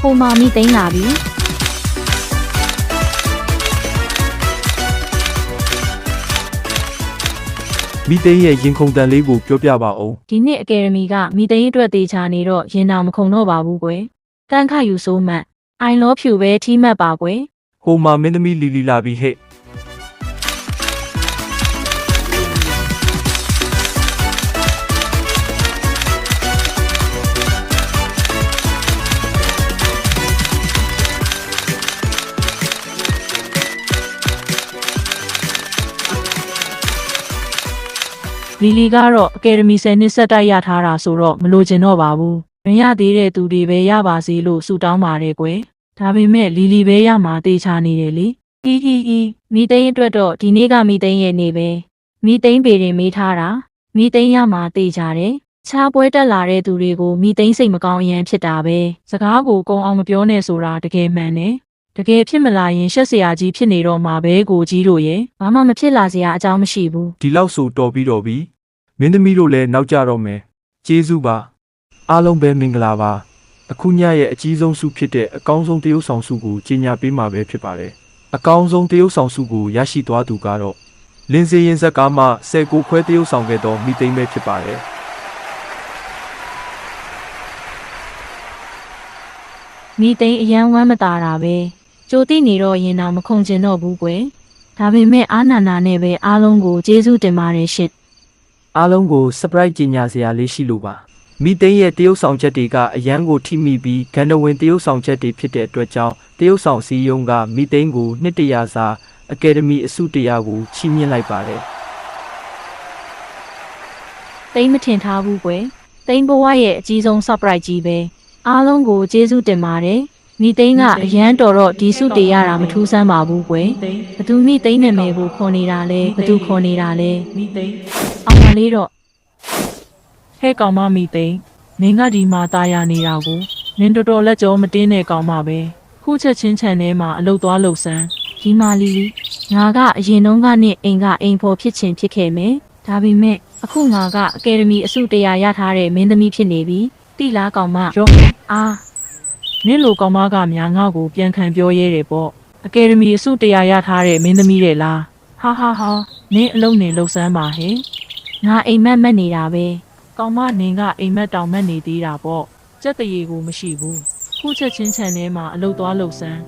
ဟိုမာမိသိန်းလာပြီမိသိန်းရဲ့ရင်ခုန်တန်လေးကိုပြောပြပါဦး ဒီနှစ်အကယ်ဒမီကမိသိန်းအတွက်တေချာနေတော့ရင်နာမခုံတော့ပါဘူးကွယ်တန်းခယူဆိုးမှတ်အိုင်လောဖြူပဲထီးမှတ်ပါကွယ် ဟိုမှာမင်းသမီးလီလီလာပြီဟဲ့လီလီကတော့အကယ်ဒမီ10နှစ်ဆက်တိုက်ရထားတာဆိုတော့မလိုချင်တော့ပါဘူးမရသေးတဲ့သူတွေပဲရပါစေလို့ဆုတောင်းပါတယ်ကွယ်ဒါပေမဲ့လီလီပဲရမှာတေချာနေတယ်လေမိသိန်းအတွက်တော့ဒီနေ့ကမိသိန်းရဲ့နေပဲမိသိန်းပေရင်မေးထားတာမိသိန်းရမှာတေချာတယ်ချားပွဲတက်လာတဲ့သူတွေကိုမိသိန်းစိတ်မကောင်းအရင်ဖြစ်တာပဲစကားကိုကုံအောင်မပြောနဲ့ဆိုတာတကယ်မှန်တယ်တကယ်ဖြစ်မလာရင်ရှက်စရာကြီးဖြစ်နေတော့မှာပဲကိုကြီးတို့ရဲ့ဘာမှမဖြစ်လာစရာအကြောင်းမရှိဘူး ဒီလောက်ဆိုတော်ပြီးတော့ပြီမင်းသမီးတို့လည်းနောက်ကြတော့မယ်ကျေးဇူးပါအားလုံးပဲမင်္ဂလာပါအခုညရဲ့အကြီးဆုံးဆုဖြစ်တဲ့အကောင်းဆုံးတရုပ်ဆောင်ဆုကိုကြီးညာပေးမှာပဲဖြစ်ပါတယ်အကောင်းဆုံးတရုပ်ဆောင်ဆုကိုရရှိသွားသူကတော့လင်းစေးရင်ဇက်ကားမှ19ခွဲတရုပ်ဆောင်ခဲ့သောမိသိန်းပဲဖြစ်ပါတယ် မိသိန်းအရန်ဝမ်းမတာတာပဲကြိုတိနေတော့ရင်တော့မခုံကျင်တော့ဘူးကွယ်ဒါပေမဲ့အာနာနာနဲ့ပဲအားလုံးကိုကျေးဇူးတင်ပါတယ်ရှစ် အားလုံးကို surprise ကြီးညာစရာလေးရှိလို့ပါမိသိန်းရဲ့တရုပ်ဆောင်ချက်တွေကအရန်ကိုထိမိပြီးဂန္ဓဝင်တရုပ်ဆောင်ချက်တွေဖြစ်တဲ့အတွက်ကြောင့်တရုပ်ဆောင်စည်းရုံးကမိသိန်းကိုနှစ်တရာစာအကယ်ဒမီအဆုတရားကိုချီးမြှင့်လိုက်ပါတယ် သိန်းမထင်ထားဘူးကွယ်သိန်းဘဝရဲ့အကြီးဆုံး surprise ကြီးပဲအားလုံးကိုကျေးဇူးတင်ပါတယ်မိသိန်းကအရန်တော်တော့ဒီဆုတေရတာမထူးဆန်းပါဘူးကွယ်ဘသူမိသိန်းနာမည်ကိုခေါ်နေတာလဲဘသူခေါ်နေတာလဲမိသိန်းအောင်မလေးတော့ဟဲ့ကောင်မမိသိန်းမင်းကဒီမှာตายရနေတာကိုနင်တော်တော်လက်ကြောမတင်းတဲ့ကောင်မပဲခုချက်ချင်းချန်ထဲမှာအလုတ်သွားလှုပ်ဆန်းဒီမာလီလီငါကအရင်တုန်းကနဲ့အိမ်ဖော်ဖြစ်ချင်ဖြစ်ခဲ့မယ်ဒါပေမဲ့အခုငါကအကယ်ဒမီအဆုတရားရထားတဲ့မင်းသမီးဖြစ်နေပြီတိလားကောင်မရောအာနင့်လိုကောင်မကများငါ့ကိုပြန်ခံပြောရဲတယ်ပေါ့အကယ်ဒမီအဆုတရားရထားတဲ့မင်းသမီးတဲ့လားဟာနင့်အလုံးနေလှုပ်ဆန်းပါဟဲ့ငါအိမ်မက်နေတာပဲကောင်မနင်ကအိမ်မက်တောင်မက်နေသေးတာပေါ့ကြက်တရေကိုမရှိဘူးခုချက်ချင်းချန်ထဲမှာအလုတ်သွားလှုပ်ဆန်း